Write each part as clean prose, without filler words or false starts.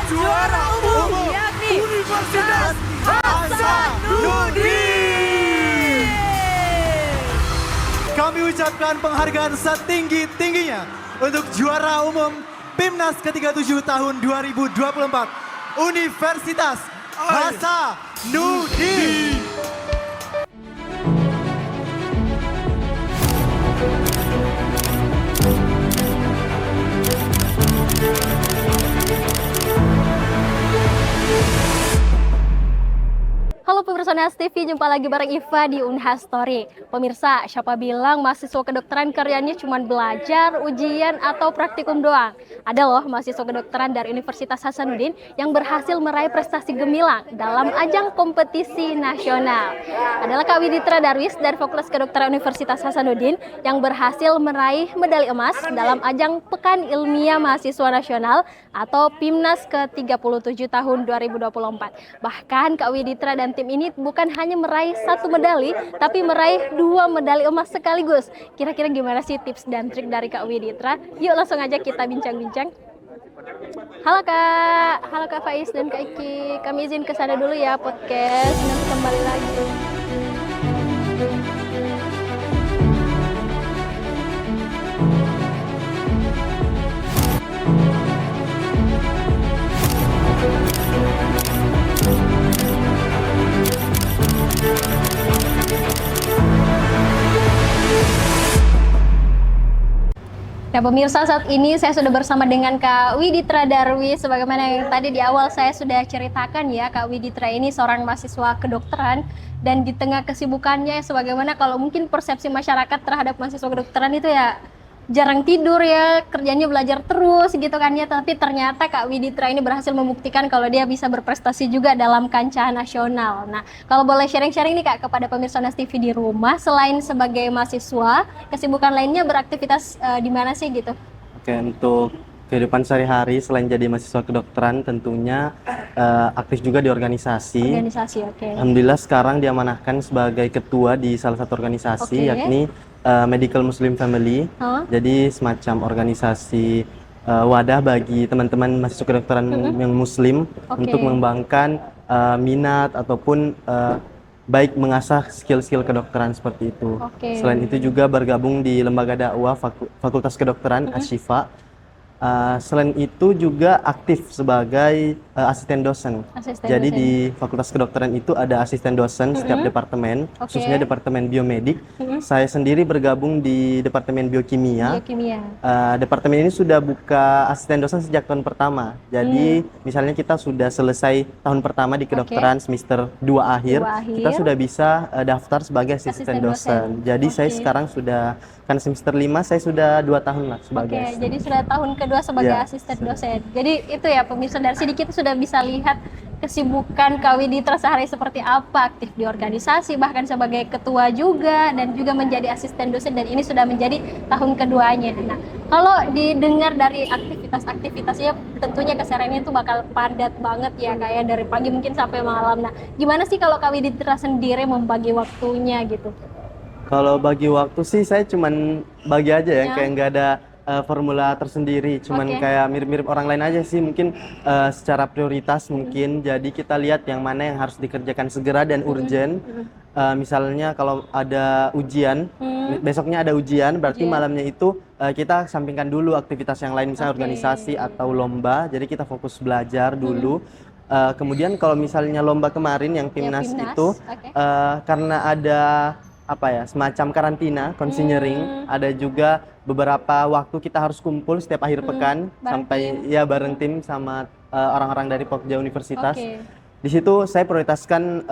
juara umum yakni Universitas Hasanuddin. Kami ucapkan penghargaan setinggi-tingginya untuk juara umum PIMNAS ke-37 tahun 2024 Universitas Hasanuddin. Halo pemirsa Unhas TV, jumpa lagi bareng Iva di Unhas Story. Pemirsa, siapa bilang mahasiswa kedokteran kerjanya cuma belajar, ujian, atau praktikum doang? Ada loh mahasiswa kedokteran dari Universitas Hasanuddin yang berhasil meraih prestasi gemilang dalam ajang kompetisi nasional. Adalah Kak Widitra Darwis dari Fakultas Kedokteran Universitas Hasanuddin yang berhasil meraih medali emas dalam ajang Pekan Ilmiah Mahasiswa Nasional atau PIMNAS ke-37 tahun 2024. Bahkan Kak Widitra dan tim ini bukan hanya meraih satu medali, tapi meraih 2 medali emas sekaligus. Kira-kira gimana sih tips dan trik dari Kak Widitra? Yuk langsung aja kita bincang-bincang. Halo Kak Faiz dan Kak Iki. Kami izin ke sana dulu ya podcast, nanti kembali lagi. Nah pemirsa, saat ini saya sudah bersama dengan Kak Widitra Darwis. Sebagaimana yang tadi di awal saya sudah ceritakan ya, Kak Widitra ini seorang mahasiswa kedokteran. Dan di tengah kesibukannya, sebagaimana kalau mungkin persepsi masyarakat terhadap mahasiswa kedokteran itu ya jarang tidur ya, kerjanya belajar terus gitu kan ya. Tapi ternyata Kak Widitra ini berhasil membuktikan kalau dia bisa berprestasi juga dalam kancah nasional. Nah, kalau boleh sharing-sharing nih Kak kepada pemirsa Unhas TV di rumah, selain sebagai mahasiswa, kesibukan lainnya beraktivitas di mana sih gitu? Oke, untuk kehidupan sehari-hari selain jadi mahasiswa kedokteran tentunya aktif juga di organisasi. Organisasi, oke. Alhamdulillah sekarang diamanahkan sebagai ketua di salah satu organisasi, yakni Medical Muslim Family. Jadi semacam organisasi wadah bagi teman-teman mahasiswa kedokteran yang muslim untuk mengembangkan minat ataupun baik mengasah skill-skill kedokteran seperti itu. Selain itu juga bergabung di lembaga dakwah Fakultas Kedokteran Ashifa. Selain itu juga aktif sebagai asisten dosen. Jadi di Fakultas Kedokteran itu ada asisten dosen setiap departemen, khususnya departemen biomedik. Saya sendiri bergabung di departemen biokimia. Departemen ini sudah buka asisten dosen sejak tahun pertama. Jadi misalnya kita sudah selesai tahun pertama di kedokteran semester 2 akhir, kita sudah bisa daftar sebagai asisten dosen. Jadi saya sekarang sudah, kan semester 5 saya sudah 2 tahun lah sebagai asisten. Jadi sudah tahun kedua sebagai asisten dosen. Jadi itu ya pemirsa, dari sini kita sudah bisa lihat kesibukan Kak Widitra sehari seperti apa, aktif di organisasi, bahkan sebagai ketua juga, dan juga menjadi asisten dosen, dan ini sudah menjadi tahun keduanya. Nah, kalau didengar dari aktivitas-aktivitasnya, tentunya kesehariannya itu bakal padat banget ya, kayak dari pagi mungkin sampai malam. Nah, gimana sih kalau Kak Widitra sendiri membagi waktunya gitu? Kalau bagi waktu sih saya cuman bagi aja ya, kayak nggak ada formula tersendiri, cuman kayak mirip-mirip orang lain aja sih, mungkin secara prioritas mungkin. Jadi kita lihat yang mana yang harus dikerjakan segera dan urgent. Misalnya kalau ada ujian, besoknya ada ujian, berarti malamnya itu kita sampingkan dulu aktivitas yang lain, misalnya organisasi atau lomba. Jadi kita fokus belajar dulu. Kemudian kalau misalnya lomba kemarin yang PIMNAS itu karena ada semacam karantina, consigneering, ada juga beberapa waktu kita harus kumpul setiap akhir pekan sampai bareng tim sama orang-orang dari Pokja Universitas. Di situ saya prioritaskan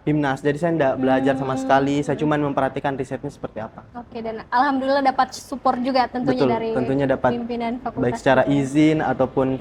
PIMNAS, jadi saya tidak belajar sama sekali, saya cuma memperhatikan risetnya seperti apa. Dan alhamdulillah dapat support juga tentunya. Betul, dari tentunya dapat pimpinan fakultas. Baik secara izin ataupun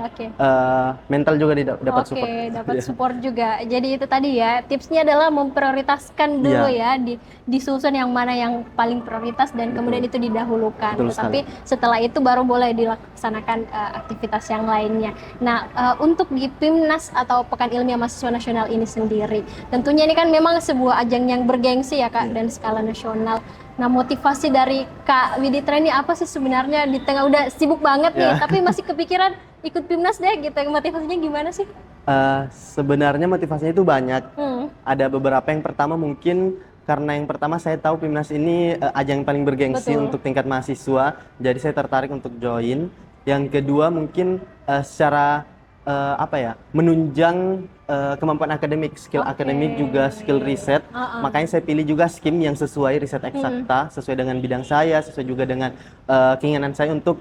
mental juga dapat support. Dapat support juga. Jadi itu tadi ya, tipsnya adalah memprioritaskan dulu ya, disusun yang mana yang paling prioritas dan kemudian itu didahulukan. Tapi setelah itu baru boleh dilaksanakan aktivitas yang lainnya. Nah, untuk di PIMNAS atau Pekan Ilmiah mahasiswa nasional ini sendiri. Tentunya ini kan memang sebuah ajang yang bergengsi ya Kak, dan skala nasional. Nah, motivasi dari Kak Widitra ini apa sih sebenarnya di tengah udah sibuk banget nih, tapi masih kepikiran ikut PIMNAS deh gitu. Motivasinya gimana sih? Sebenarnya motivasinya itu banyak. Ada beberapa. Yang pertama mungkin karena yang pertama saya tahu PIMNAS ini ajang yang paling bergengsi untuk tingkat mahasiswa, jadi saya tertarik untuk join. Yang kedua mungkin secara menunjang kemampuan akademik, skill akademik juga skill riset. Makanya saya pilih juga SKIM yang sesuai riset eksakta, sesuai dengan bidang saya, sesuai juga dengan keinginan saya untuk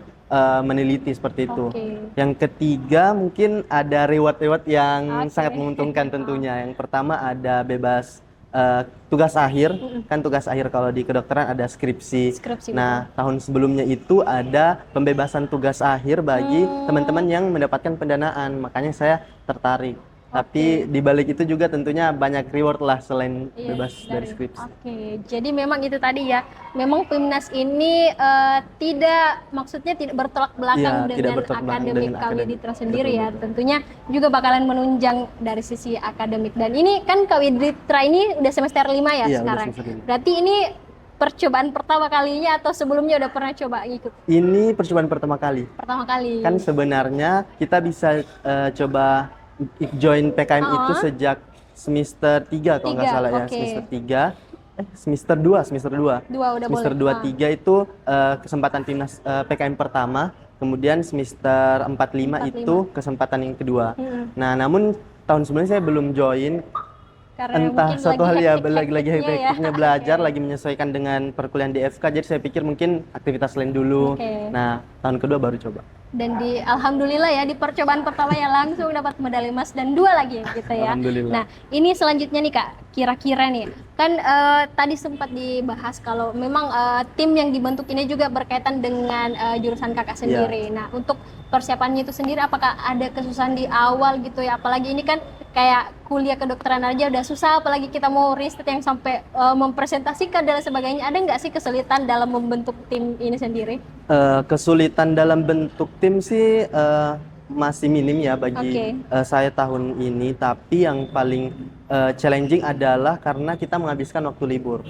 meneliti seperti itu. Yang ketiga mungkin ada reward-reward yang sangat menguntungkan tentunya. Yang pertama ada bebas tugas akhir, kan tugas akhir kalau di kedokteran ada skripsi. Nah, tahun sebelumnya itu ada pembebasan tugas akhir bagi teman-teman yang mendapatkan pendanaan, makanya saya tertarik. Tapi di balik itu juga tentunya banyak reward lah selain bebas dari skripsi. Jadi memang itu tadi ya, memang PIMNAS ini maksudnya tidak bertolak belakang dengan akademik Kak Widitra sendiri ya. Tentunya juga bakalan menunjang dari sisi akademik. Dan ini kan Kak Widitra ini udah semester 5 ya sekarang. Berarti ini percobaan pertama kalinya atau sebelumnya udah pernah coba ikut? Ini percobaan pertama kali. Pertama kali. Kan sebenarnya kita bisa coba join PKM itu sejak semester 3 kalau nggak salah ya, semester 2 udah semester boleh. 2, 3 itu kesempatan PIMNAS PKM pertama, kemudian semester 4, 5 itu kesempatan yang kedua. Nah, namun tahun sebelumnya saya belum join karena entah suatu hal ya, lagi hektiknya belajar, lagi menyesuaikan dengan perkuliahan di FK, jadi saya pikir mungkin aktivitas lain dulu. Nah, tahun kedua baru coba. Dan alhamdulillah ya, di percobaan pertama ya langsung dapat medali emas dan 2 lagi gitu ya. Nah, ini selanjutnya nih Kak, kira-kira nih kan tadi sempat dibahas kalau memang tim yang dibentuk ini juga berkaitan dengan jurusan Kakak sendiri. Nah, untuk persiapannya itu sendiri apakah ada kesusahan di awal gitu ya, apalagi ini kan kayak kuliah kedokteran aja udah susah, apalagi kita mau riset yang sampai mempresentasikan dan sebagainya. Ada nggak sih kesulitan dalam membentuk tim ini sendiri? Kesulitan dalam bentuk tim sih masih minim ya bagi saya tahun ini, tapi yang paling challenging adalah karena kita menghabiskan waktu libur.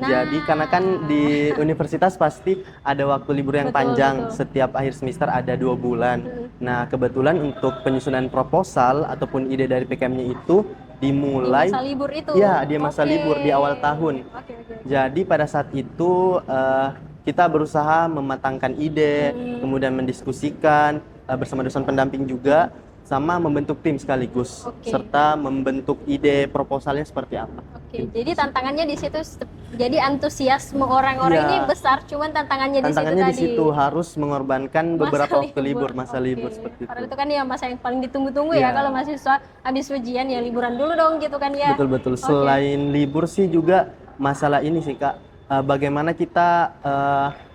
Jadi karena kan di universitas pasti ada waktu libur yang panjang, setiap akhir semester ada 2 bulan. Nah, kebetulan untuk penyusunan proposal ataupun ide dari PKM-nya itu dimulai di masa libur itu. Ya, di masa libur di awal tahun. Jadi pada saat itu kita berusaha mematangkan ide, kemudian mendiskusikan bersama dosen pendamping juga, sama membentuk tim sekaligus, serta membentuk ide proposalnya seperti apa. Jadi tantangannya di situ, jadi antusiasme orang-orang ini besar, cuman tantangannya di situ di situ harus mengorbankan beberapa waktu libur, masa libur seperti itu. Karena itu kan ya masa yang paling ditunggu-tunggu ya, kalau mahasiswa habis ujian ya liburan dulu dong gitu kan ya. Betul. Selain libur sih juga masalah ini sih Kak, bagaimana kita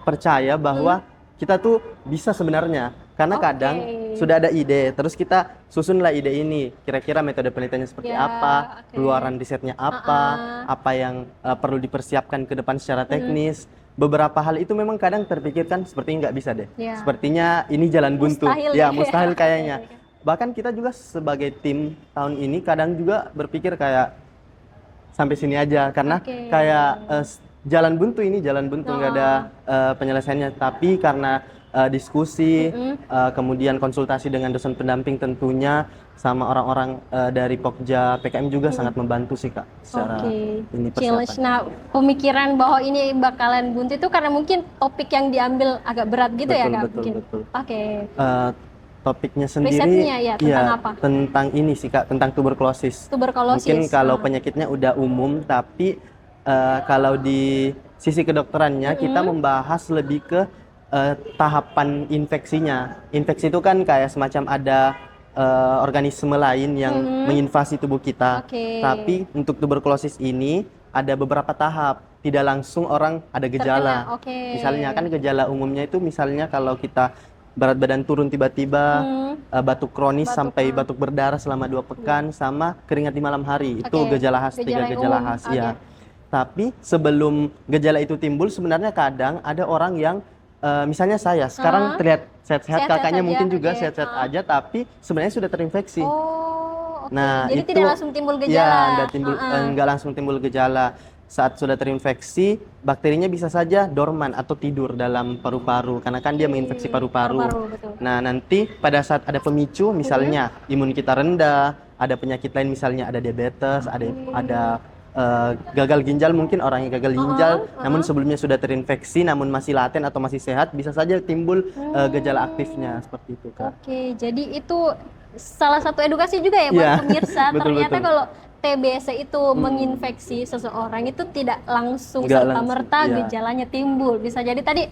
percaya bahwa kita tuh bisa sebenarnya. Karena kadang sudah ada ide, terus kita susunlah ide ini, kira-kira metode penelitiannya seperti apa, keluaran risetnya apa yang perlu dipersiapkan ke depan secara teknis. Beberapa hal itu memang kadang terpikirkan sepertinya nggak bisa deh. Sepertinya ini jalan buntu. Mustahil kayaknya. Bahkan kita juga sebagai tim tahun ini kadang juga berpikir kayak sampai sini aja, karena kayak jalan buntu nggak ada penyelesaiannya. Tapi karena diskusi, kemudian konsultasi dengan dosen pendamping tentunya, sama orang-orang dari Pokja PKM juga sangat membantu sih Kak secara ini persiapan. Nah, pemikiran bahwa ini bakalan buntu itu karena mungkin topik yang diambil agak berat gitu ya Kak? Betul. Topiknya sendiri tentang apa? Tentang ini sih Kak, tentang tuberkulosis. Mungkin kalau penyakitnya udah umum, tapi kalau di sisi kedokterannya kita membahas lebih ke tahapan infeksinya. Infeksi itu kan kayak semacam ada organisme lain yang menginvasi tubuh kita. Tapi untuk tuberkulosis ini ada beberapa tahap. Tidak langsung orang ada gejala. Misalnya kan gejala umumnya itu misalnya kalau kita berat badan turun tiba-tiba, batuk kronis sampai batuk berdarah selama 2 pekan, sama keringat di malam hari. Itu gejala khas, 3 gejala khas ya. Tapi sebelum gejala itu timbul sebenarnya kadang ada orang yang misalnya saya sekarang terlihat sehat-sehat, kakaknya mungkin juga sehat-sehat aja, tapi sebenarnya sudah terinfeksi. oke. Nah, Jadi itu tidak langsung timbul ya gejala. nggak langsung timbul gejala. Saat sudah terinfeksi, bakterinya bisa saja dorman atau tidur dalam paru-paru karena kan dia menginfeksi paru-paru. Betul. Nah, nanti pada saat ada pemicu, misalnya imun kita rendah, ada penyakit lain misalnya ada diabetes, ada gagal ginjal, mungkin orang yang gagal ginjal namun sebelumnya sudah terinfeksi namun masih laten atau masih sehat, bisa saja timbul gejala aktifnya seperti itu, Kak. Oke, jadi itu salah satu edukasi juga ya buat Iya, pemirsa. betul, Ternyata betul. kalau TBC itu menginfeksi seseorang itu tidak langsung Nggak serta-merta langsung, iya. gejalanya timbul. Bisa jadi tadi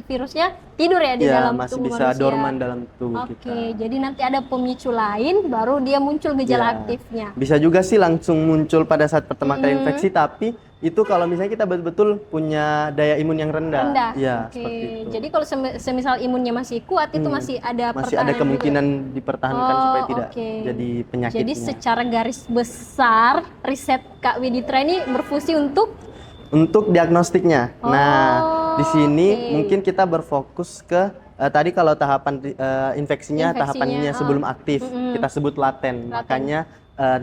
virusnya tidur ya di dalam masih tubuh bisa manusia. dorman dalam tubuh Oke, kita. jadi nanti ada pemicu lain baru dia muncul gejala Ya. aktifnya. Bisa juga sih langsung muncul pada saat pertama kali infeksi, tapi itu kalau misalnya kita betul-betul punya daya imun yang rendah. Rendah. Ya, Oke. seperti itu. Jadi kalau semisal imunnya masih kuat itu masih ada Masih ada pertahanan kemungkinan juga. dipertahankan supaya tidak oke. jadi penyakitnya. Jadi secara garis besar riset Kak Widitra ini berfungsi untuk Untuk diagnostiknya. Nah, di sini oke. mungkin kita berfokus ke tadi kalau tahapan infeksinya, tahapannya sebelum aktif kita sebut laten. Makanya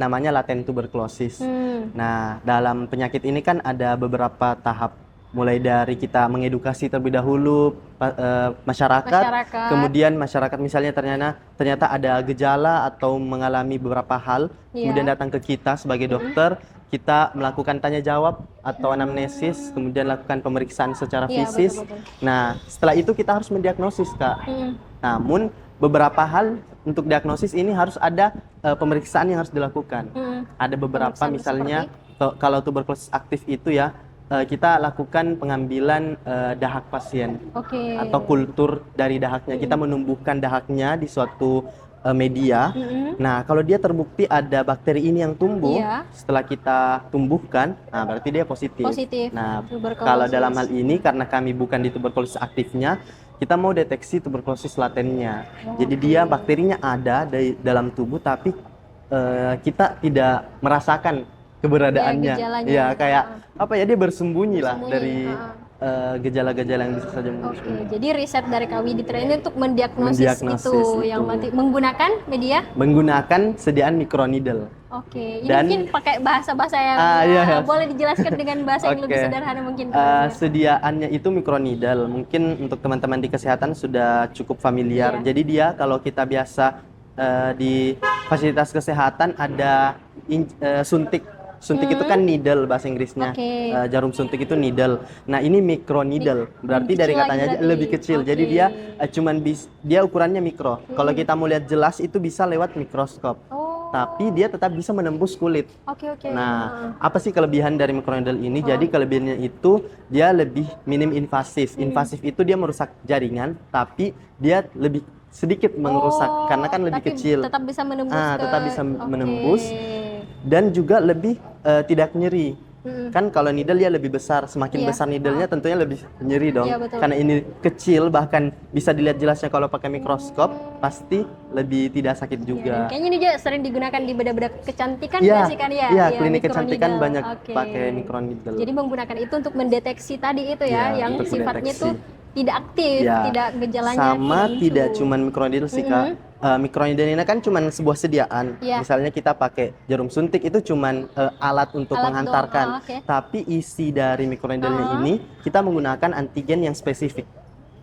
namanya laten tuberkulosis. Nah, dalam penyakit ini kan ada beberapa tahap, mulai dari kita mengedukasi terlebih dahulu masyarakat, kemudian masyarakat misalnya ternyata ada gejala atau mengalami beberapa hal, kemudian datang ke kita sebagai dokter, kita melakukan tanya jawab atau anamnesis, kemudian lakukan pemeriksaan secara Iya, fisis. betul. Nah, setelah itu kita harus mendiagnosis, Kak. Namun beberapa hal untuk diagnosis ini harus ada pemeriksaan yang harus dilakukan. Ada beberapa, Pemeriksaan misalnya kalau tuberkulosis aktif itu ya, kita lakukan pengambilan dahak pasien Oke. atau kultur dari dahaknya. Kita menumbuhkan dahaknya di suatu media. Nah, kalau dia terbukti ada bakteri ini yang tumbuh, Iya. setelah kita tumbuhkan, nah berarti dia positif. Positif, Nah, tuberkulosis. kalau dalam hal ini karena kami bukan di tuberkulosis aktifnya, kita mau deteksi tuberkulosis latennya. Jadi dia bakterinya ada di dalam tubuh, tapi kita tidak merasakan keberadaannya. Ya, gejalanya. Ya, kayak apa ya, dia bersembunyi lah Bersembunyi, dari gejala-gejala yang bisa saja muncul. Oke, jadi riset dari Kak Widitra ini untuk mendiagnosis, Mendiagnosis itu, itu. yang menggunakan media. Menggunakan sediaan microneedle. Oke, ini Dan- mungkin pakai bahasa-bahasa yang iya. boleh dijelaskan dengan bahasa yang lebih Oke. sederhana mungkin. Sediaannya itu microneedle. Mungkin untuk teman-teman di kesehatan sudah cukup familiar. Iya. Jadi dia kalau kita biasa di fasilitas kesehatan ada suntik. Suntik itu kan needle bahasa Inggrisnya. Oke. Jarum suntik itu needle. Nah, ini microneedle. Berarti kecil dari lagi katanya aja berarti. lebih kecil. Jadi Oke. dia dia ukurannya mikro. Kalau kita mau lihat jelas itu bisa lewat mikroskop. Oh, Tapi dia tetap bisa menembus kulit. oke. Nah, apa sih kelebihan dari microneedle ini? Jadi kelebihannya itu dia lebih minim invasif. Invasif itu dia merusak jaringan, tapi dia lebih sedikit merusak karena kan lebih tapi kecil. Tetap bisa menembus Tetap bisa Oke. menembus dan juga lebih tidak nyeri. Kan kalau needle dia lebih besar, semakin Iya. besar needle-nya tentunya lebih nyeri dong. Iya, betul. Karena ini kecil, bahkan bisa dilihat jelasnya kalau pakai mikroskop pasti lebih tidak sakit Iya, juga. dan kayaknya ini juga sering digunakan di bedah-bedah kecantikan Iya, nggak sih kan ya? iya, Iya, klinik kecantikan microneedle. banyak Oke. pakai microneedle. Jadi menggunakan itu untuk mendeteksi tadi itu ya, Iya, yang untuk sifatnya mendeteksi. tuh tidak aktif, Ya, tidak gejalanya sama muncul. tidak cuman microneedle sih, Kak. Microneedle ini kan cuman sebuah sediaan. Iya. Misalnya kita pakai jarum suntik itu cuman alat untuk Alat menghantarkan. doang, oke. Tapi isi dari microneedle-nya ini kita menggunakan antigen yang spesifik.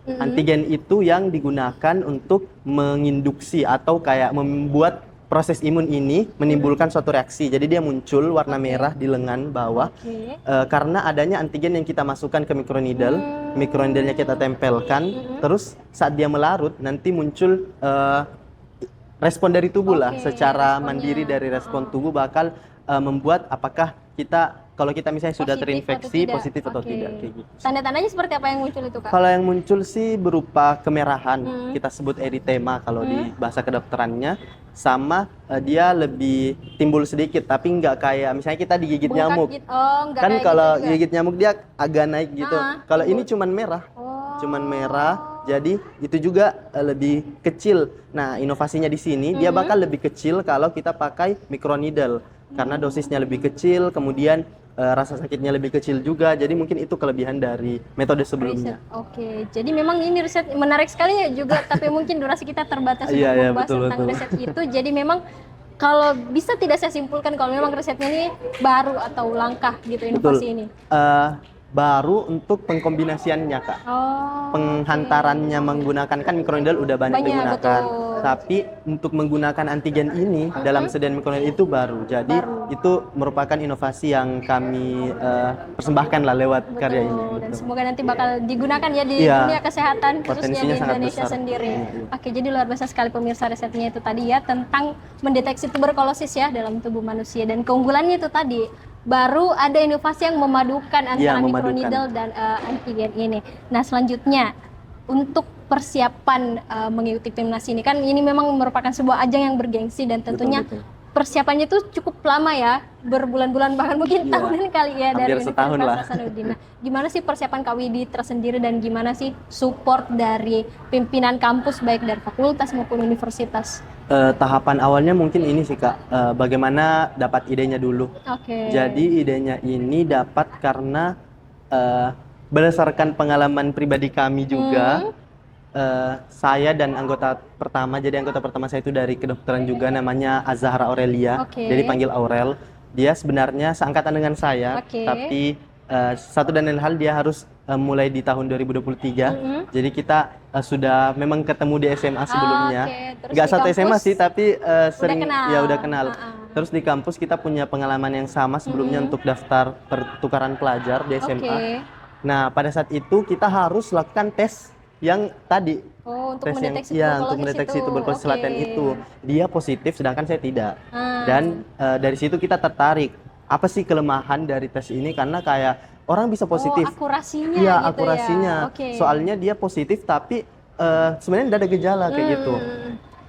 Antigen itu yang digunakan untuk menginduksi atau kayak membuat proses imun ini menimbulkan suatu reaksi. Jadi dia muncul warna merah di lengan bawah. Oke. Karena adanya antigen yang kita masukkan ke microneedle, microneedle-nya kita tempelkan, terus saat dia melarut nanti muncul respon dari tubuh lah, Oke, secara responnya. mandiri dari respon tubuh bakal membuat apakah kita kalau kita misalnya sudah terinfeksi positif atau Oke. tidak kayak gitu. Tanda-tandanya seperti apa yang muncul itu, Kak? Kalau yang muncul sih berupa kemerahan, kita sebut eritema kalau di bahasa kedokterannya, sama dia lebih timbul sedikit, tapi nggak kayak misalnya kita digigit Bengkak nyamuk. gitu. Oh, nggak Kan kayak kalau gitu juga. gigit nyamuk dia agak naik gitu. Kalau ini cuman merah, Oh. cuman merah. Jadi itu juga lebih kecil. Nah, inovasinya di sini dia bakal lebih kecil kalau kita pakai microneedle karena dosisnya lebih kecil, kemudian rasa sakitnya lebih kecil juga. Jadi mungkin itu kelebihan dari metode sebelumnya. Riset. Oke, jadi memang ini riset menarik sekali ya juga, tapi mungkin durasi kita terbatas untuk Iya, iya, membahas betul, tentang betul. riset itu. Jadi memang kalau bisa tidak saya simpulkan kalau memang risetnya ini baru atau langkah gitu inovasi ini? Baru untuk pengkombinasiannya, Kak. Oh. Penghantarannya menggunakan kan mikroneedle udah banyak digunakan, betul. tapi untuk menggunakan antigen ini dalam sediaan mikroneedle itu baru. Jadi itu merupakan inovasi yang kami persembahkan lah lewat karya ini. Dan semoga nanti bakal digunakan ya di Iya, dunia kesehatan khususnya potensinya di sangat Indonesia besar. sendiri. Iya. Oke, jadi luar biasa sekali pemirsa risetnya itu tadi ya tentang mendeteksi tuberkulosis ya dalam tubuh manusia, dan keunggulannya itu tadi baru ada inovasi yang memadukan antara mikroneedle dan antigen ini. Nah, selanjutnya untuk persiapan mengikuti PIMNAS ini kan ini memang merupakan sebuah ajang yang bergengsi dan tentunya Betul. persiapannya itu cukup lama ya, berbulan-bulan bahkan mungkin Iya, tahunan kali ya dari hampir setahun Universitas lah. Hasanuddin. Nah, gimana sih persiapan Kak Widi tersendiri dan gimana sih support dari pimpinan kampus baik dari fakultas maupun universitas? Tahapan awalnya mungkin ini sih, Kak, bagaimana dapat idenya dulu. Oke. Jadi idenya ini dapat karena berdasarkan pengalaman pribadi kami juga. Saya dan anggota pertama saya itu dari kedokteran juga, namanya Azahra Aurelia, Oke. jadi panggil Aurel. Dia sebenarnya seangkatan dengan saya, Oke. tapi satu dan lain hal dia harus mulai di tahun 2023. Jadi kita sudah memang ketemu di SMA sebelumnya. Oke. Terus Nggak di satu SMA kampus sih, tapi sering kenal. ya udah kenal. Terus di kampus kita punya pengalaman yang sama sebelumnya untuk daftar pertukaran pelajar di SMA. Oke. Nah, pada saat itu kita harus lakukan tes yang tadi. Oh, untuk Tes yang mendeteksi untuk mendeteksi tuberkulosis Oke. laten itu. Dia positif sedangkan saya tidak. Ah. Dan dari situ kita tertarik. Apa sih kelemahan dari tes ini, karena kayak orang bisa positif. Oh, akurasinya Iya, gitu akurasinya. ya. Oke. Soalnya dia positif tapi sebenarnya tidak ada gejala kayak gitu.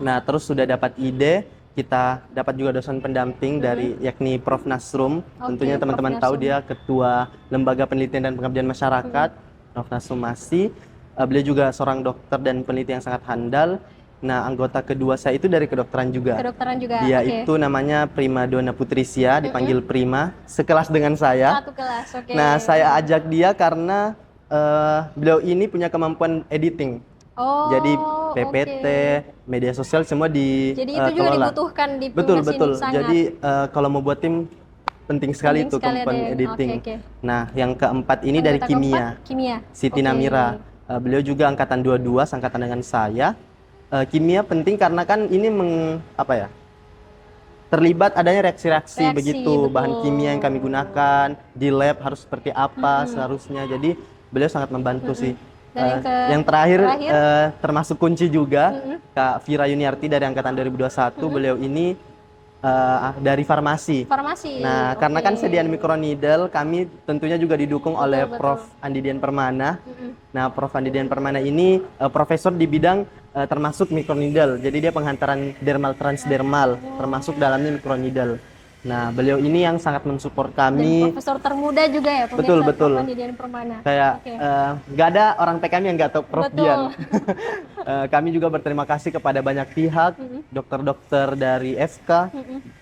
Nah, terus sudah dapat ide, kita dapat juga dosen pendamping dari yakni Prof Nasrum. Tentunya Prof. teman-teman tahu Nasrum. dia ketua Lembaga Penelitian dan Pengabdian Masyarakat, Prof Nasrum Masih. Beliau juga seorang dokter dan peneliti yang sangat handal. Nah, anggota kedua saya itu dari kedokteran juga. Kedokteran juga. Dia oke. itu namanya Prima Donna Putrisya, dipanggil Prima, sekelas dengan saya. Satu kelas, oke. Nah, saya ajak dia karena beliau ini punya kemampuan editing. Oh, Jadi PPT, oke. media sosial semua Jadi itu juga kelola. dibutuhkan di Betul, PIMNAS betul. ini sangat. Jadi kalau mau buat tim penting sekali Penting itu sekali kemampuan ada yang- editing. oke. Nah, yang keempat ini dari Anggota kimia. keempat, kimia. Siti Oke. Namira. Beliau juga angkatan 22, angkatan dengan saya. Kimia penting karena kan ini terlibat adanya reaksi-reaksi Reaksi, begitu, betul. bahan kimia yang kami gunakan di lab harus seperti apa seharusnya. Jadi beliau sangat membantu sih. Dan Yang terakhir termasuk kunci juga Kak Vira Yuniarti dari angkatan 2021. Beliau ini dari farmasi. Farmasi. Nah, karena kan sediaan mikroneedle, kami tentunya juga didukung oleh betul. Prof Andidian Permana. Nah, Prof Andidian Permana ini profesor di bidang termasuk mikroneedle. Jadi dia penghantaran dermal transdermal, termasuk dalamnya mikroneedle. Nah, beliau ini yang sangat mensupport Dan kami. profesor termuda juga ya pemirsa. Betul, betul. Prof. Andidian Permana. Kayak Oke. nggak ada orang PKM yang nggak tahu Prof Betul. Dian. Kami juga berterima kasih kepada banyak pihak, dokter-dokter dari FK,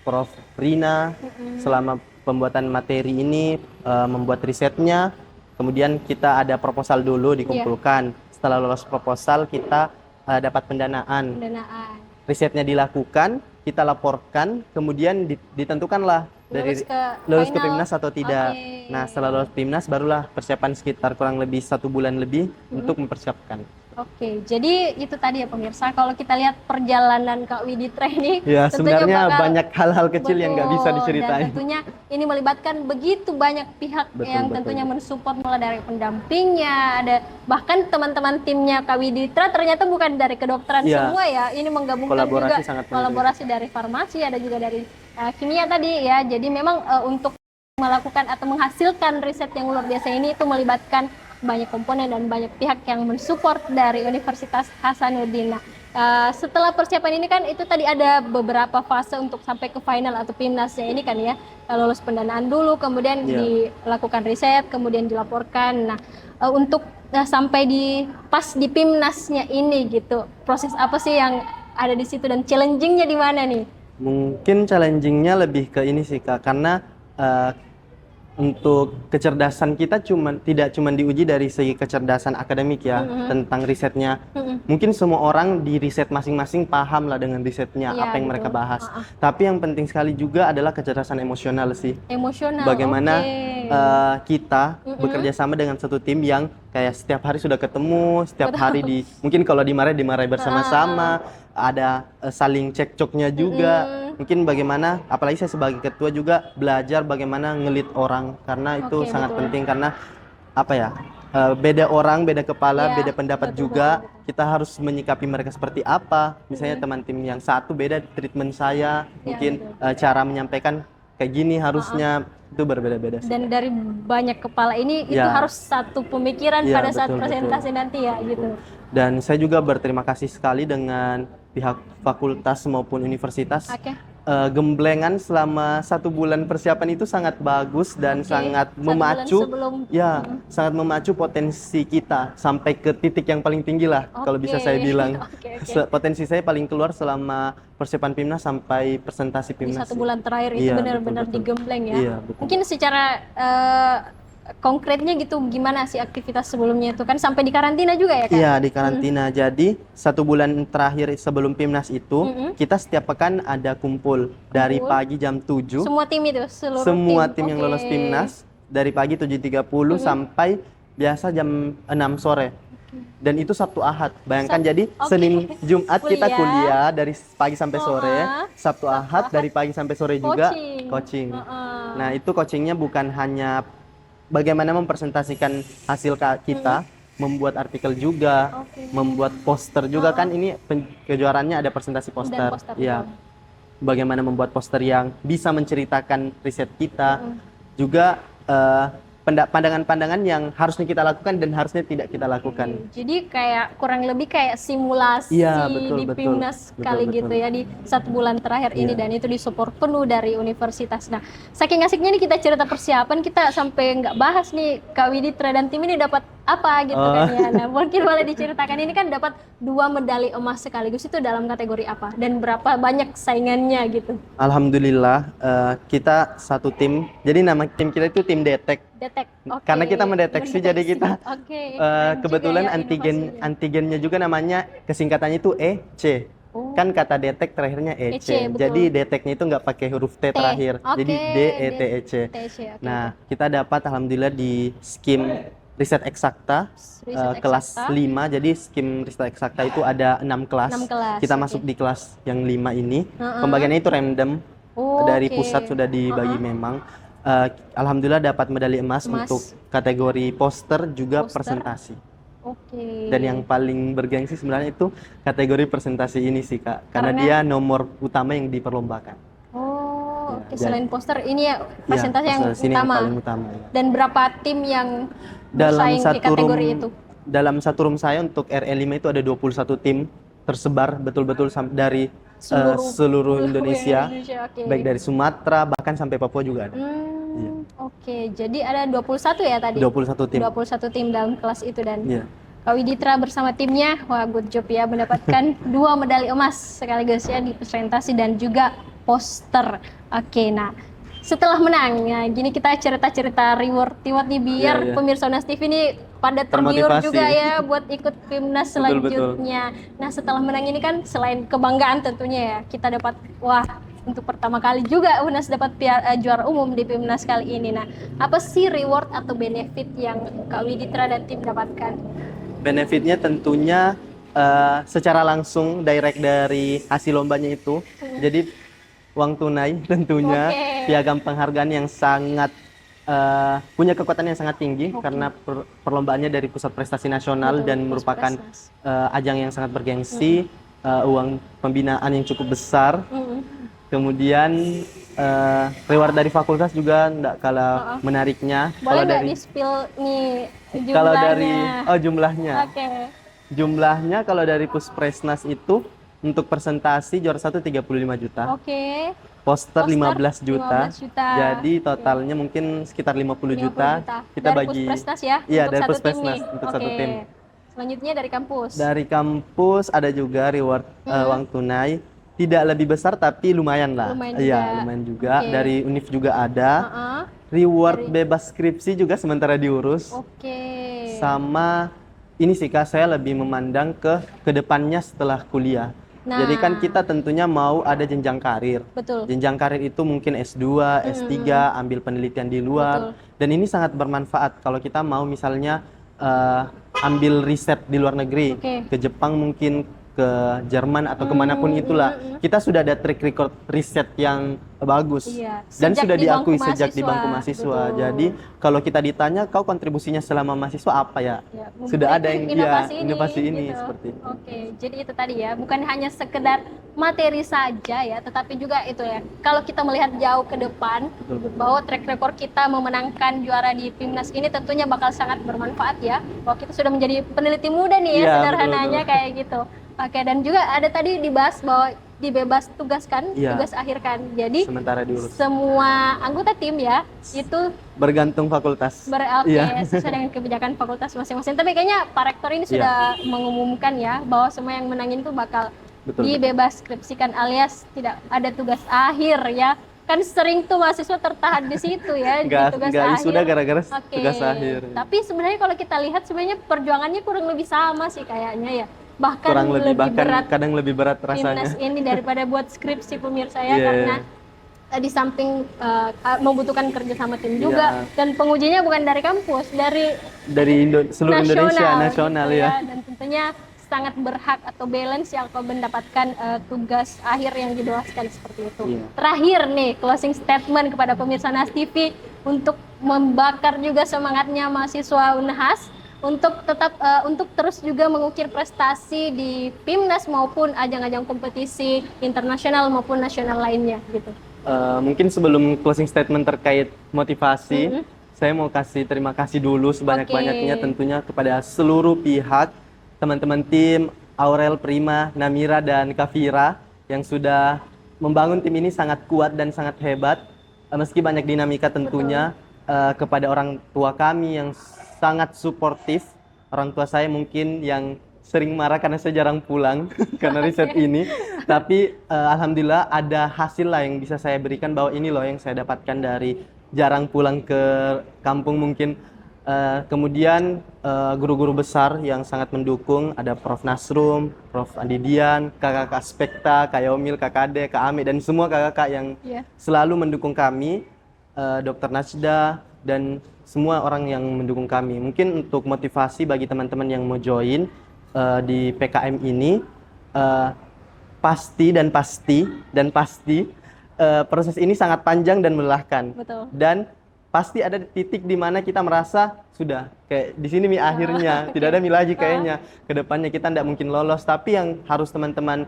Prof Rina, selama pembuatan materi ini, membuat risetnya. Kemudian kita ada proposal dulu dikumpulkan. Setelah lolos proposal, kita dapat pendanaan. Pendanaan. Risetnya dilakukan, kita laporkan, kemudian ditentukanlah dari lulus ke final. PIMNAS atau tidak. Oke. Nah, setelah lulus PIMNAS barulah persiapan sekitar kurang lebih 1 bulan lebih untuk mempersiapkan. Oke, jadi itu tadi ya pemirsa. Kalau kita lihat perjalanan Kak Widi training, Ya, tentunya sebenarnya bakal- banyak hal-hal kecil yang nggak bisa Betul, diceritain. Dan tentunya ini melibatkan begitu banyak pihak Betul, yang betul. tentunya mensupport, mulai dari pendampingnya, ada bahkan teman-teman timnya Kak Widitra ternyata bukan dari kedokteran Iya. semua ya. Ini menggabungkan Kolaborasi juga sangat penting. kolaborasi dari farmasi, ada juga dari kimia tadi ya. Jadi memang untuk melakukan atau menghasilkan riset yang luar biasa ini itu melibatkan banyak komponen dan banyak pihak yang mensupport dari Universitas Hasanuddin. Nah, setelah persiapan ini kan itu tadi ada beberapa fase untuk sampai ke final atau PIMNASnya ini kan ya. Lulus pendanaan dulu, kemudian dilakukan riset, kemudian dilaporkan. Nah, untuk sampai pas di PIMNASnya ini gitu, proses apa sih yang ada di situ dan challengingnya di mana nih? Mungkin challengingnya lebih ke ini sih Kak, karena untuk kecerdasan kita tidak cuma diuji dari segi kecerdasan akademik ya, tentang risetnya. Mungkin semua orang di riset masing-masing paham lah dengan risetnya, Iya, apa yang betul. mereka bahas. Tapi yang penting sekali juga adalah kecerdasan emosional sih. Emosional. Bagaimana oke. kita bekerja sama dengan satu tim yang kayak setiap hari sudah ketemu, setiap hari mungkin kalau dimarahi bersama-sama, ada saling cekcoknya juga. Mungkin bagaimana, apalagi saya sebagai ketua juga belajar bagaimana ngelit orang, karena itu Oke, sangat betul. penting, karena apa ya, beda orang, beda kepala, Iya, beda pendapat betul, juga. betul, betul. Kita harus menyikapi mereka seperti apa. Misalnya teman tim yang satu beda treatment saya, mungkin cara menyampaikan kayak gini harusnya itu berbeda-beda sih. Dan dari banyak kepala ini itu Ya. harus satu pemikiran Iya, pada saat betul, presentasi nanti ya gitu. Dan saya juga berterima kasih sekali dengan pihak fakultas maupun universitas. Oke. Gemblengan selama 1 bulan persiapan itu sangat bagus dan Oke, sangat 1 memacu, bulan sebelum. ya, sangat memacu potensi kita sampai ke titik yang paling tinggi lah, kalau bisa Oke. saya bilang. Oke. Potensi saya paling keluar selama persiapan PIMNAS sampai presentasi Di PIMNAS. 1 bulan terakhir itu Iya, benar-benar betul, betul. digembleng ya. Iya, betul. Mungkin secara konkretnya gitu gimana sih aktivitas sebelumnya itu kan sampai di karantina juga ya kan? Iya, di karantina. Jadi 1 bulan terakhir sebelum PIMNAS itu kita setiap pekan ada kumpul dari pagi jam 7. Semua tim itu seluruh Semua tim yang Oke. lolos PIMNAS dari pagi 7.30 sampai biasa jam 6 sore. Dan itu Sabtu Ahad. Bayangkan jadi Oke. Senin Jumat kita Kuliah. kuliah dari pagi sampai sore, Sabtu Ahad Ahad dari pagi sampai sore juga Coaching. coaching. Heeh. Nah, itu coachingnya bukan hanya bagaimana mempresentasikan hasil kita, membuat artikel juga, Oke. membuat poster juga kan, ini kejuaraannya ada presentasi poster. poster, Iya. betul. Bagaimana membuat poster yang bisa menceritakan riset kita, juga pandangan-pandangan yang harusnya kita lakukan dan harusnya tidak kita lakukan. Jadi kayak kurang lebih kayak simulasi Iya, betul, di betul. PIMNAS Betul, kali betul. gitu ya di 1 bulan terakhir ini, Iya. dan itu disupport penuh dari universitas. Nah, saking asiknya nih kita cerita persiapan, kita sampai nggak bahas nih Kak Widitra dan tim ini dapat apa gitu kan ya. Nah, mungkin boleh diceritakan, ini kan dapat 2 medali emas sekaligus, itu dalam kategori apa dan berapa banyak saingannya gitu. Alhamdulillah, kita satu tim. Jadi nama tim kita itu tim detek. Detek. Oke. Karena kita mendeteksi, jadi kita Oke. Keren kebetulan juga ya inovasinya. antigennya juga namanya, kesingkatannya itu EC. Oh. Kan kata detek terakhirnya EC. EC, betul. Jadi deteknya itu nggak pakai huruf T terakhir. Oke, Jadi DETEC. TEC, oke. Nah, kita dapat alhamdulillah di skim riset eksakta Riset kelas eksakta. 5. Jadi skim riset eksakta itu ada 6 kelas. 6 kelas, Kita oke. masuk di kelas yang 5 ini. Heeh. Pembagiannya itu random. Oh, Dari oke. pusat sudah dibagi memang. Alhamdulillah dapat medali emas Emas. untuk kategori poster juga Poster. presentasi. Oke. Dan yang paling bergengsi sebenarnya itu kategori presentasi ini sih Kak, karena Karena- dia nomor utama yang diperlombakan. Oh, Ya, oke. Selain poster ini ya presentasi yang presentasi ini utama. yang paling utama ya. Dan berapa tim yang Dalam bersaing di satu kategori room, itu? dalam satu room saya untuk RE5 itu ada 21 tim tersebar betul-betul dari seluruh Indonesia, oke. baik dari Sumatera bahkan sampai Papua juga ada. Iya. Oke, jadi ada 21 ya tadi? 21 tim. 21 tim dalam kelas itu, dan Iya. Kak Widitra bersama timnya, wah good job ya, mendapatkan 2 medali emas sekaligus ya di presentasi dan juga poster. Oke, nah setelah menang, ya gini kita cerita-cerita reward nih biar Iya, iya. pemirsa Unas TV ini pada tergiur Termotivasi. juga ya buat ikut PIMNAS Betul, betul. selanjutnya. Nah setelah menang ini kan selain kebanggaan tentunya ya, kita dapat, wah untuk pertama kali juga Unas dapat juara umum di PIMNAS kali ini. Nah apa sih reward atau benefit yang Kak Widitra dan tim dapatkan? Benefitnya tentunya secara langsung direct dari hasil lombanya itu. Jadi uang tunai tentunya, Oke. piagam penghargaan yang sangat punya kekuatan yang sangat tinggi karena perlombaannya dari Pusat Prestasi Nasional Betul, dan Pusat merupakan Prestasi. ajang yang sangat bergengsi, uang pembinaan yang cukup besar. Kemudian reward dari fakultas juga tidak kalah menariknya. Boleh nggak di-spill nih jumlahnya? Kalau dari jumlahnya. Oke. Jumlahnya kalau dari Puspresnas itu untuk presentasi juara 1 35 juta. Oke. Poster Poster 15 juta. 15 juta. Jadi totalnya mungkin sekitar 50 juta. Kita Dari bagi Puspresnas ya? Iya, untuk dari satu tim Puspresnas nih. untuk Oke. satu tim. Selanjutnya dari kampus. Dari kampus ada juga reward uang tunai. Tidak lebih besar tapi lumayan lah. Lumayan Iya, juga. lumayan juga. Oke. Dari Univ juga ada. Heeh. reward bebas skripsi juga sementara diurus. Oke. Sama ini sih Kak, saya lebih memandang ke depannya setelah kuliah. Nah. Jadi kan kita tentunya mau ada jenjang karir. Betul. Jenjang karir itu mungkin S2, S3, ambil penelitian di luar. Betul. Dan ini sangat bermanfaat kalau kita mau misalnya ambil riset di luar negeri. Ke Jepang mungkin, ke Jerman atau kemanapun itulah. Kita sudah ada track record riset yang bagus. Iya. Dan Sejak sudah di diakui bangku sejak di bangku mahasiswa. mahasiswa. Jadi kalau kita ditanya kau kontribusinya selama mahasiswa apa ya? Ya, Sudah ada yang inovasi ini gitu. Seperti ini. Oke, jadi itu tadi ya, bukan hanya sekedar materi saja ya, tetapi juga itu ya. Kalau kita melihat jauh ke depan, bahwa track record kita memenangkan juara di PIMNAS ini tentunya bakal sangat bermanfaat ya. Bahwa kita sudah menjadi peneliti muda nih ya, Ya, sederhananya betul. kayak gitu. Oke, dan juga ada tadi dibahas bahwa dibebas tugaskan, Ya. tugas akhir kan. Jadi Sementara diurus. semua anggota tim ya itu Bergantung fakultas. Oke, Iya. sesuai dengan kebijakan fakultas masing-masing. Tapi kayaknya Pak Rektor ini sudah mengumumkan ya bahwa semua yang menangin itu bakal Betul. dibebas skripsikan alias tidak ada tugas akhir ya. Kan sering tuh mahasiswa tertahan di situ ya di tugas akhir. Sudah gara-gara Oke. tugas akhir. Tapi sebenarnya kalau kita lihat sebenarnya perjuangannya kurang lebih sama sih kayaknya ya. Bahkan Kurang lebih bahkan berat kadang lebih berat rasanya. PIMNAS ini daripada buat skripsi pemirsa ya, Iya. karena di samping membutuhkan kerja sama tim juga, dan pengujinya bukan dari kampus, dari Seluruh Indonesia nasional gitu ya. Dan tentunya sangat berhak atau balance yang kau mendapatkan tugas akhir yang didoaskan seperti itu. Iya. Terakhir nih, closing statement kepada pemirsa NAS TV untuk membakar juga semangatnya mahasiswa Unhas untuk tetap untuk terus juga mengukir prestasi di PIMNAS maupun ajang-ajang kompetisi internasional maupun nasional lainnya gitu. Mungkin sebelum closing statement terkait motivasi, saya mau kasih terima kasih dulu sebanyak-banyaknya tentunya kepada seluruh pihak, teman-teman tim, Aurel, Prima, Namira, dan Kafira yang sudah membangun tim ini sangat kuat dan sangat hebat. Meski banyak dinamika tentunya, kepada orang tua kami yang sangat suportif. Orang tua saya mungkin yang sering marah karena saya jarang pulang karena riset ini. Tapi alhamdulillah ada hasil lah yang bisa saya berikan, bahwa ini loh yang saya dapatkan dari jarang pulang ke kampung mungkin. Kemudian guru-guru besar yang sangat mendukung, ada Prof. Nasrum, Prof. Andidian, kakak-kakak Spekta, Kak Yomil, Kak Kade, Kak Ame, dan semua kakak-kakak yang selalu mendukung kami, Dr. Najda, dan semua orang yang mendukung kami. Mungkin untuk motivasi bagi teman-teman yang mau join di PKM ini, pasti proses ini sangat panjang dan melelahkan. Betul. Dan pasti ada titik di mana kita merasa sudah kayak di sini mi akhirnya, tidak ada mi lagi kayaknya. Kedepannya kita tidak mungkin lolos. Tapi yang harus teman-teman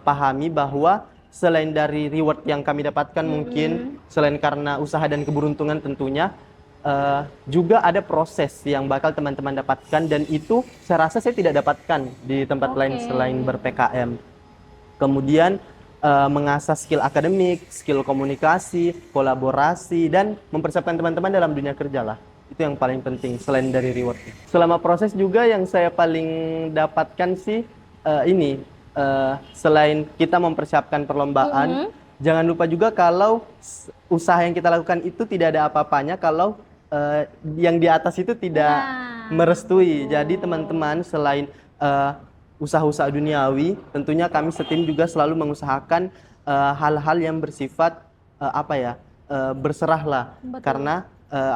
pahami bahwa selain dari reward yang kami dapatkan, mungkin selain karena usaha dan keberuntungan tentunya, juga ada proses yang bakal teman-teman dapatkan, dan itu saya rasa saya tidak dapatkan di tempat lain selain ber-PKM. Kemudian mengasah skill akademik, skill komunikasi, kolaborasi, dan mempersiapkan teman-teman dalam dunia kerja lah. Itu yang paling penting selain dari reward. Selama proses juga yang saya paling dapatkan sih selain kita mempersiapkan perlombaan, jangan lupa juga kalau usaha yang kita lakukan itu tidak ada apa-apanya kalau yang di atas itu tidak merestui. Jadi teman-teman selain usaha-usaha duniawi, tentunya kami setim juga selalu mengusahakan hal-hal yang bersifat berserahlah. Karena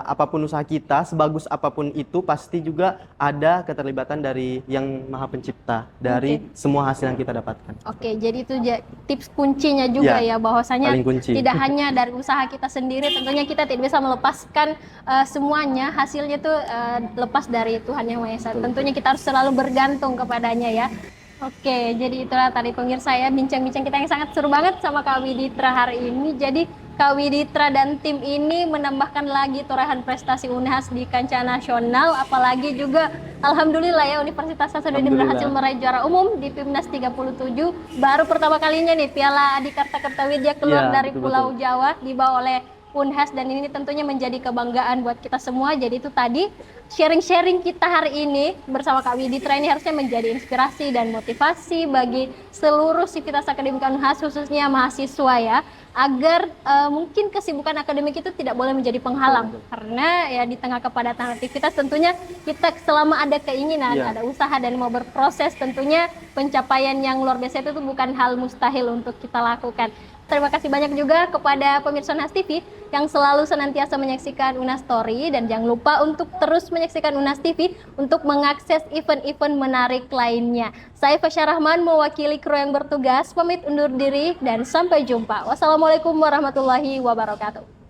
apapun usaha kita, sebagus apapun itu pasti juga ada keterlibatan dari Yang Maha Pencipta dari semua hasil yang kita dapatkan. Oke, jadi itu tips kuncinya juga ya, bahwasanya tidak hanya dari usaha kita sendiri, tentunya kita tidak bisa melepaskan semuanya, hasilnya itu lepas dari Tuhan Yang Maha Esa. Tentunya kita harus selalu bergantung kepadanya ya. Oke, jadi itulah tadi pemirsa ya, bincang-bincang kita yang sangat seru banget sama Kak Widitra hari ini. Jadi Kak Widitra dan tim ini menambahkan lagi torehan prestasi Unhas di kancah nasional, apalagi juga alhamdulillah ya Universitas Hasanuddin berhasil meraih juara umum di PIMNAS 37. Baru pertama kalinya nih Piala Adikarta Kertawidya keluar dari Pulau Jawa, dibawa oleh Unhas, dan ini tentunya menjadi kebanggaan buat kita semua. Jadi itu tadi sharing-sharing kita hari ini bersama Kak Widitra ini harusnya menjadi inspirasi dan motivasi bagi seluruh sivitas akademika Unhas, khususnya mahasiswa ya, agar mungkin kesibukan akademik itu tidak boleh menjadi penghalang, karena ya di tengah kepadatan aktivitas tentunya kita selama ada keinginan, ada usaha dan mau berproses, tentunya pencapaian yang luar biasa itu bukan hal mustahil untuk kita lakukan. Terima kasih banyak juga kepada pemirsa Unhas TV yang selalu senantiasa menyaksikan Unhas Story, dan jangan lupa untuk terus menyaksikan Unhas TV untuk mengakses event-event menarik lainnya. Saya Fasya Rahman mewakili kru yang bertugas, pamit undur diri dan sampai jumpa. Wassalamualaikum warahmatullahi wabarakatuh.